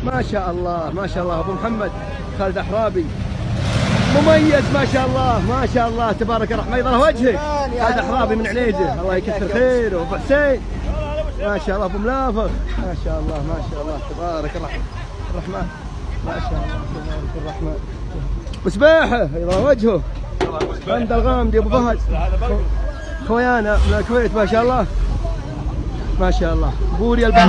ما شاء الله ما شاء الله. ابو محمد خالد احرابي مميز ما شاء الله ما شاء الله تبارك الرحمن. يظهر وجهك خالد احرابي من عنيزه، الله يكثر خيره. ابو حسين ما شاء الله. ابو ملافخ ما شاء الله ما شاء الله تبارك الرحمن ما شاء الله تبارك الرحمن. وسباحه يظهر وجهه حمد الغامدي. ابو فهد خويانا من الكويت ما شاء الله ما شاء الله. بوري البحر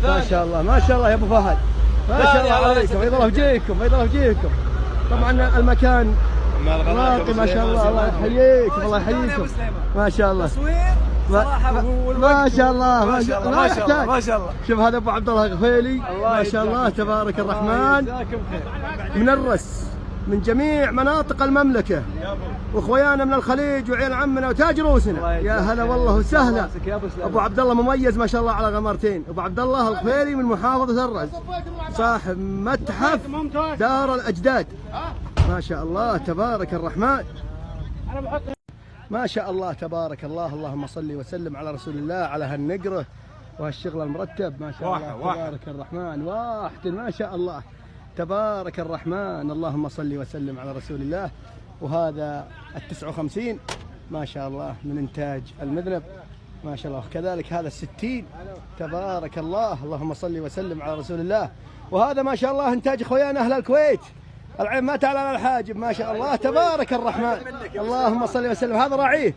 ما شاء الله ما شاء الله يا ابو فهد ما شاء الله عليكم. يضل وجيهكم يضل وجيهكم. طبعا المكان راقي ما شاء الله. الله يحييكم الله يحييكم ما شاء الله ما شاء الله ما شاء الله ما يحتاج. ما شاء الله. شوف هذا ابو عبد الله الغفيلي ما شاء الله تبارك الرحمن من الرس من جميع مناطق المملكه، واخويانا من الخليج وعيال عمنا وتاج روسنا. يا هلا والله وسهلا. ابو عبد الله مميز ما شاء الله على غمرتين. ابو عبد الله الغفيلي من محافظه الرز، صاحب متحف دار الاجداد ما شاء الله تبارك الرحمن ما شاء الله تبارك الله. اللهم صل وسلم على رسول الله على هالنقره وهالشغل المرتب ما شاء الله تبارك الرحمن. واحد ما شاء الله تبارك الرحمن. اللهم صل وسلم على رسول الله. وهذا ال59 ما شاء الله من انتاج المذنب ما شاء الله. كذلك هذا ال60 تبارك الله. اللهم صل وسلم على رسول الله. وهذا ما شاء الله انتاج اخويانا اهل الكويت، العين ما تعلى على الحاجب ما شاء الله تبارك الرحمن. اللهم صل وسلم. هذا راعيه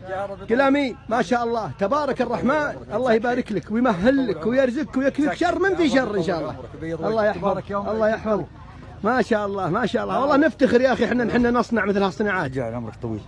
قلامين ما شاء الله تبارك الرحمن. الله يبارك لك ويمهل لك ويرزقك ويكفيك شر من في شر ان شاء الله. الله يحفظك الله يحفظك ما شاء الله ما شاء الله. والله نفتخر يا اخي احنا نصنع مثل هالصناعات. عمرك طويل.